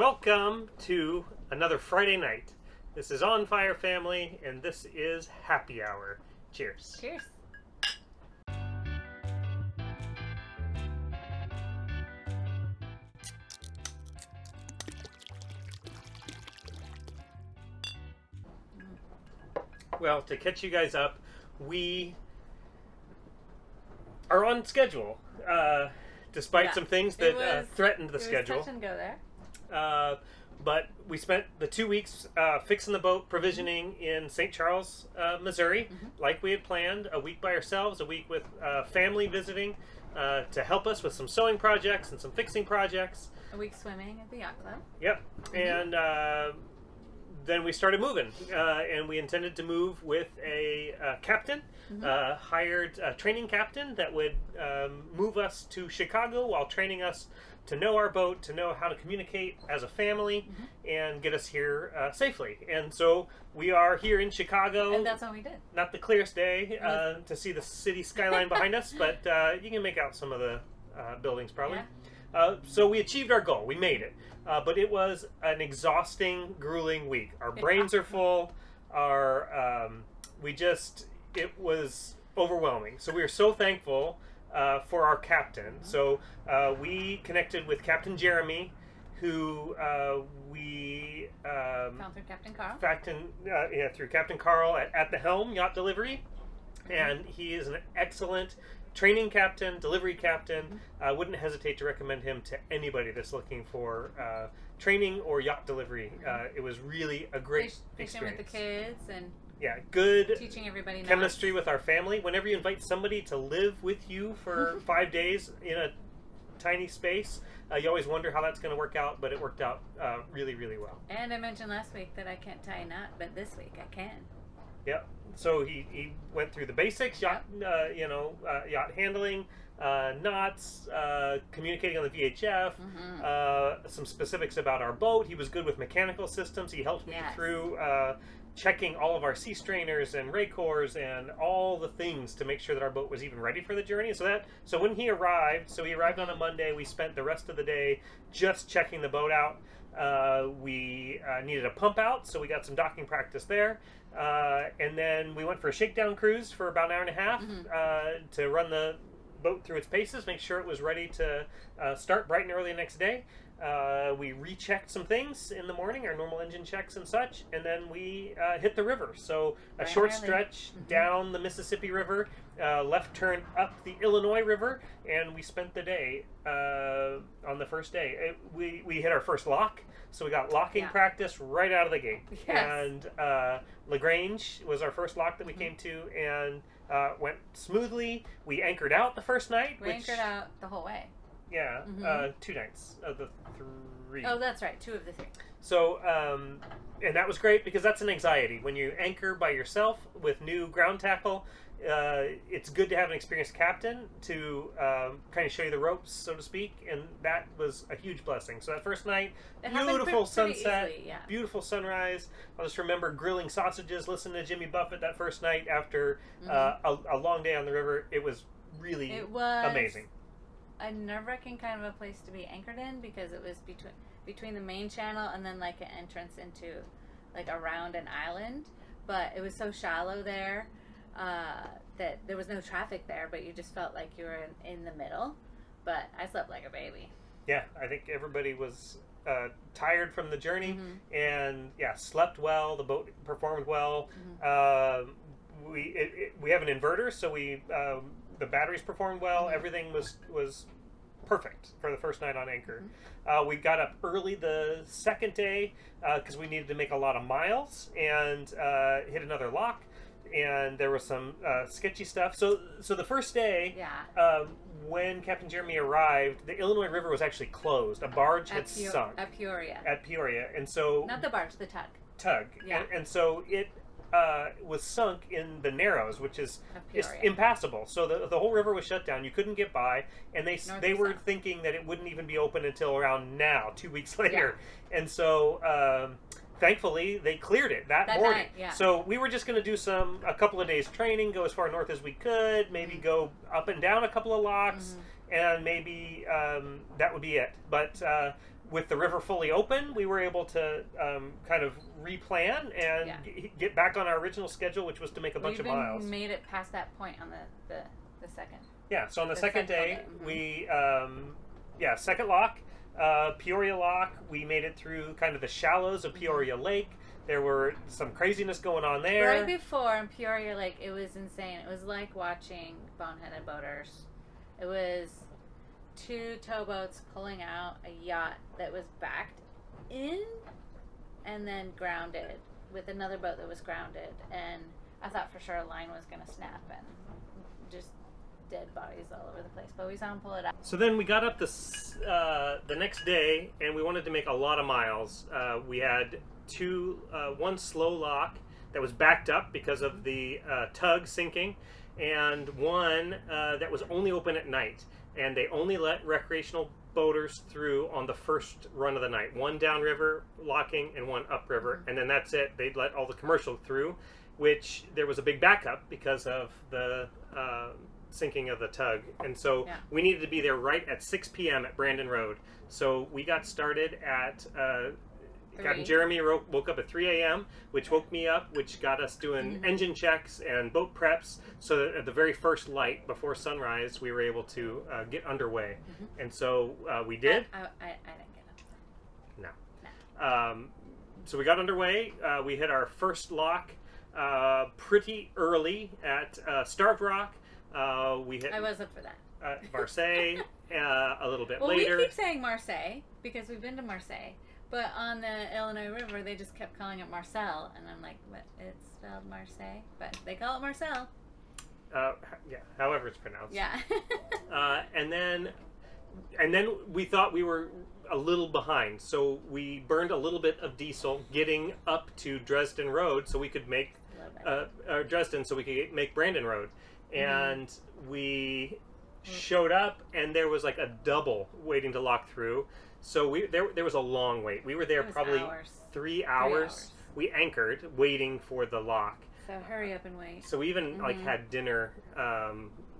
Welcome to another Friday night. This is On Fire Family, and this is Happy Hour. Cheers. Cheers. Well, to catch you guys up, we are on schedule, despite some things that threatened the schedule. It was touch and go there. But we spent the 2 weeks fixing the boat, provisioning in St. Charles, Missouri, like we had planned. A week by ourselves, a week with family visiting to help us with some sewing projects and some fixing projects. A week swimming at the yacht club. Yep. And then we started moving, and we intended to move with a captain, hired a training captain that would move us to Chicago while training us to know our boat, to know how to communicate as a family, and get us here safely. And so we are here in Chicago. And that's what we did. Not the clearest day to see the city skyline behind us, but you can make out some of the buildings probably. Yeah. So we achieved our goal. We made it. But it was an exhausting, grueling week. Our brains are full. It was overwhelming. So we are so thankful for our captain. So we connected with Captain Jeremy, who we Found through Captain Carl. through Captain Carl at the helm yacht delivery, and he is an excellent training captain, delivery captain. I wouldn't hesitate to recommend him to anybody that's looking for training or yacht delivery. It was really a great experience. Fishing with the kids and good teaching everybody chemistry with our family. Whenever you invite somebody to live with you for 5 days in a tiny space, you always wonder how that's going to work out, but it worked out really, really well. And I mentioned last week that I can't tie a knot, but this week I can. Yep. So he went through the basics, yacht handling, knots, communicating on the VHF, some specifics about our boat. He was good with mechanical systems. He helped me through checking all of our sea strainers and ray cores and all the things to make sure that our boat was even ready for the journey. So when he arrived on a Monday. We spent the rest of the day just checking the boat out. We needed a pump out, so we got some docking practice there. And then we went for a shakedown cruise for about an hour and a half to run the boat through its paces, make sure it was ready to start bright and early the next day. We rechecked some things in the morning, our normal engine checks and such, and then we hit the river. So a short stretch down the Mississippi River, left turn up the Illinois River, and we spent the day on the first day. We hit our first lock, so we got locking practice right out of the gate. Yes. And LaGrange was our first lock that we came to, and went smoothly. We anchored out the first night. We anchored out the whole way. Yeah, 2 nights of the 3. Oh, that's right, 2 of the 3. So, and that was great because that's an anxiety. When you anchor by yourself with new ground tackle, it's good to have an experienced captain to kind of show you the ropes, so to speak, and that was a huge blessing. So that first night, beautiful sunset, beautiful sunrise. I'll just remember grilling sausages, listening to Jimmy Buffett that first night after a long day on the river. It was really amazing. A nerve-wracking kind of a place to be anchored in because it was between the main channel and then like an entrance into like around an island, but it was so shallow there that there was no traffic there, but you just felt like you were in the middle. But I slept like a baby. Yeah, I think everybody was tired from the journey and slept well. The boat performed well. We have an inverter, so the batteries performed well. Everything was perfect for the first night on anchor. We got up early the second day because we needed to make a lot of miles and hit another lock. And there was some sketchy stuff. So the first day, when Captain Jeremy arrived, the Illinois River was actually closed. A barge had sunk at Peoria. And so not the barge, the tug. Yeah. And so it was sunk in the Narrows, which is impassable. So the whole river was shut down. You couldn't get by, and they were thinking that it wouldn't even be open until around now, 2 weeks later. And so thankfully they cleared it that morning. Night, So we were just going to do a couple of days training, go as far north as we could, maybe go up and down a couple of locks, and maybe that would be it. But with the river fully open, we were able to kind of replan and get back on our original schedule, which was to make a bunch of miles. We made it past that point on the second. Yeah, so on the second day, we, second lock, Peoria Lock, we made it through kind of the shallows of Peoria Lake. There were some craziness going on there. Right before in Peoria Lake, it was insane. It was like watching boneheaded boaters. It was 2 towboats pulling out a yacht that was backed in and then grounded with another boat that was grounded. And I thought for sure a line was going to snap and just dead bodies all over the place. But we saw them pull it out. So then we got up the next day and we wanted to make a lot of miles. We had one slow lock that was backed up because of the tug sinking, and one that was only open at night, and they only let recreational boaters through on the first run of the night. One downriver locking and one upriver, and then that's it. They'd let all the commercial through, which there was a big backup because of the sinking of the tug, and so we needed to be there right at 6 p.m. at Brandon Road. So we got started at Captain Jeremy woke up at 3 a.m., which woke me up, which got us doing engine checks and boat preps, so that at the very first light before sunrise, we were able to get underway. And so we did. I didn't get up. No. So we got underway. We hit our first lock pretty early at Starved Rock. We hit. I was up for that. Marseille a little bit later. We keep saying Marseille because we've been to Marseille. But on the Illinois River, they just kept calling it Marcel, and I'm like, what? It's spelled Marseille, but they call it Marcel. However it's pronounced. Yeah. And then we thought we were a little behind, so we burned a little bit of diesel getting up to Dresden Road, so we could make Dresden, so we could make Brandon Road, and we showed up, and there was like a double waiting to lock through. So there was a long wait. We were there probably hours. 3 hours. We anchored, waiting for the lock. So hurry up and wait. So we even had dinner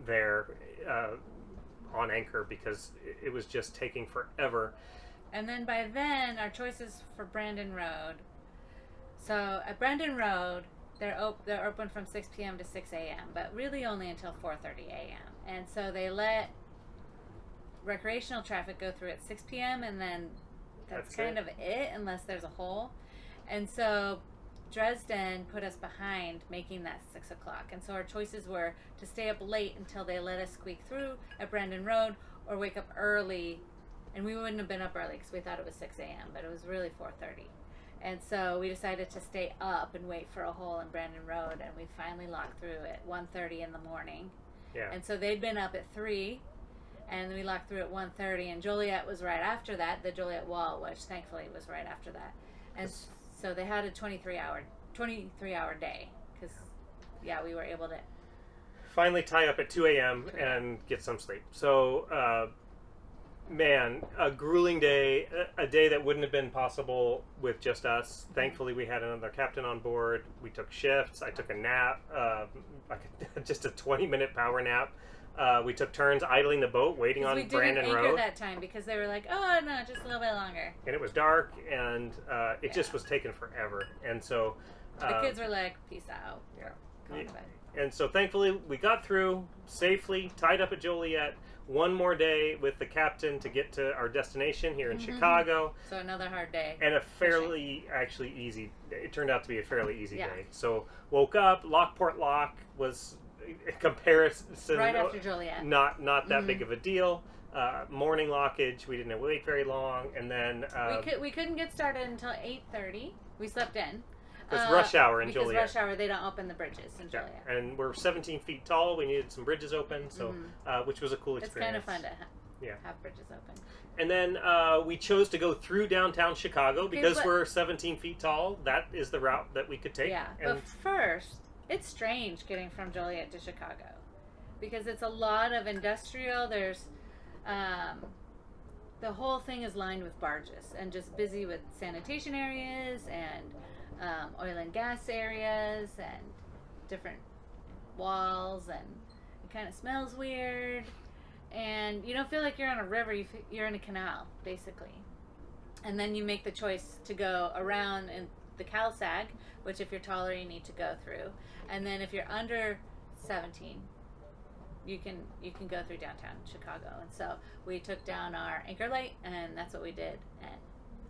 there on anchor because it was just taking forever. And then by then, our choices for Brandon Road. So at Brandon Road, they're open from 6 p.m. to 6 a.m., but really only until 4:30 a.m. And so they let recreational traffic go through at 6 p.m. and then that's kind of it unless there's a hole. And so Dresden put us behind making that 6 o'clock. And so our choices were to stay up late until they let us squeak through at Brandon Road or wake up early. And we wouldn't have been up early because we thought it was 6 a.m., but it was really 4:30. And so we decided to stay up and wait for a hole in Brandon Road, and we finally locked through at 1:30 in the morning. Yeah. And so they'd been up at 3, and we locked through at 1:30, and Joliet was right after that, the Joliet Wall, which thankfully was right after that. And so they had a 23-hour day, because, we were able to finally tie up at 2 a.m. and get some sleep. So, man, a grueling day, a day that wouldn't have been possible with just us. Thankfully, we had another captain on board. We took shifts. I took a nap, just a 20-minute power nap. We took turns idling the boat, waiting on Brandon Road. We didn't anchor that time because they were like, oh, no, just a little bit longer. And it was dark, and it just was taking forever. And so the kids were like, peace out. Yeah. Going to bed. And so thankfully, we got through safely, tied up at Joliet. One more day with the captain to get to our destination here in Chicago. So another hard day. And a fairly, actually easy, it turned out to be a fairly easy day. So woke up, Lockport Lock was, in comparison, right after Joliet. Not that big of a deal. Morning lockage, we didn't wait very long. And then... we couldn't get started until 8:30. We slept in. It's rush hour in Joliet. Because rush hour, they don't open the bridges in Joliet. And we're 17 feet tall. We needed some bridges open, so which was a cool experience. It's kind of fun to have bridges open. And then we chose to go through downtown Chicago because we're 17 feet tall. That is the route that we could take. Yeah, but first, it's strange getting from Joliet to Chicago because it's a lot of industrial. There's... the whole thing is lined with barges and just busy with sanitation areas and oil and gas areas and different walls, and it kind of smells weird, and you don't feel like you're on a river. You're in a canal, basically. and then you make the choice to go around in the CalSag, which if you're taller you need to go through, and then if you're under 17, you can go through downtown Chicago. And so we took down our anchor light, and that's what we did, and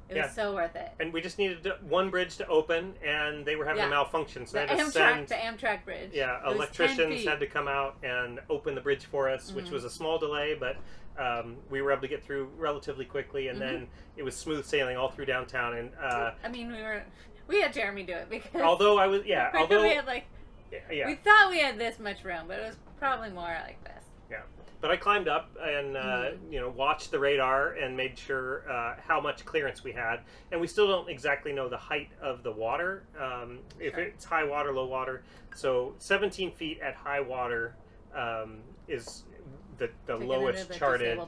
it was so worth it. And we just needed one bridge to open, and they were having a malfunction, so the they had to send the Amtrak bridge. Yeah, electricians had to come out and open the bridge for us, which was a small delay, but we were able to get through relatively quickly, and then it was smooth sailing all through downtown. And I mean, we had Jeremy do it because although we had we thought we had this much room, but it was probably more like this. Yeah, but I climbed up and watched the radar and made sure how much clearance we had, and we still don't exactly know the height of the water, if it's high water, low water. So 17 feet at high water is the lowest charted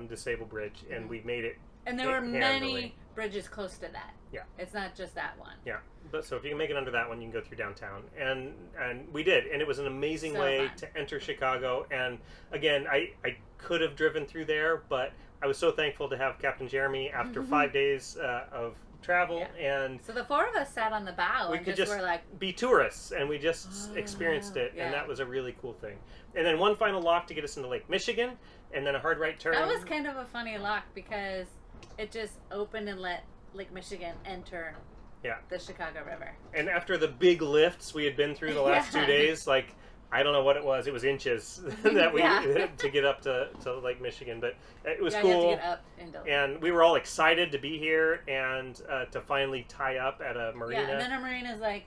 disabled bridge, and we made it. And there were many bridges close to that. Yeah, it's not just that one. Yeah, but so if you can make it under that one, you can go through downtown, and we did, and it was an amazing way to enter Chicago. And again, I could have driven through there, but I was so thankful to have Captain Jeremy after 5 days of travel, and so the four of us sat on the bow. We could just were like, be tourists, and we just experienced it, and that was a really cool thing. And then one final lock to get us into Lake Michigan, and then a hard right turn. That was kind of a funny lock because it just opened and let Lake Michigan enter the Chicago River. And after the big lifts we had been through the last 2 days, like, I don't know what it was inches that we to get up to Lake Michigan, but it was cool. You have to get up into and we were all excited to be here and to finally tie up at a marina. Yeah, and then our marina is like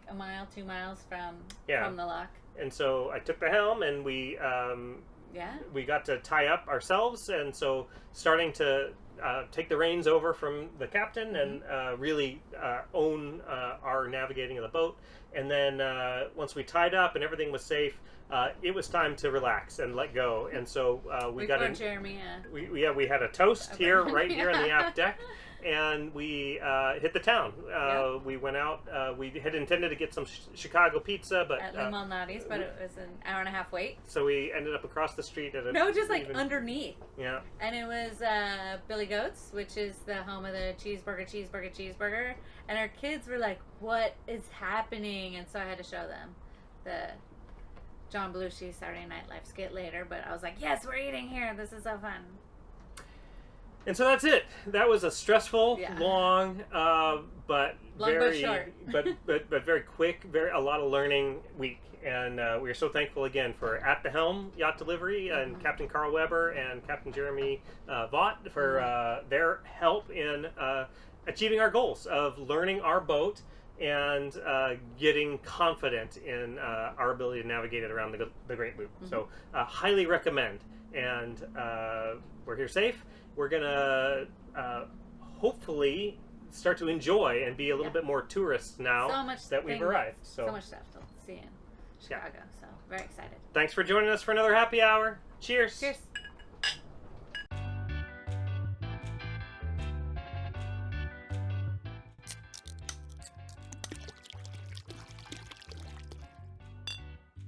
2 miles from the lock. And so I took the helm, and we got to tie up ourselves, and so starting to take the reins over from the captain and really own our navigating of the boat. And then once we tied up and everything was safe, it was time to relax and let go. And so we got Jeremy. We had a toast here, right here on the aft deck, and we hit the town. We went out. We had intended to get some Chicago pizza, but at Le Malnati's, but it was an hour and a half wait. So we ended up across the street at underneath. Yeah. And it was Billy Goat's, which is the home of the cheeseburger. And our kids were like, "What is happening?" And so I had to show them the John Belushi Saturday Night Live skit later. But I was like, "Yes, we're eating here. This is so fun." And so that's it. That was a stressful, long, but very short. but very quick, a lot of learning week. And we are so thankful again for At the Helm Yacht Delivery and Captain Carl Weber and Captain Jeremy Vaught for their help in achieving our goals of learning our boat and getting confident in our ability to navigate it around the Great Loop. So highly recommend. And we're here safe. We're going to hopefully start to enjoy and be a little bit more tourists now that we've arrived. So much stuff to see in Chicago. So very excited. Thanks for joining us for another happy hour. Cheers. Cheers.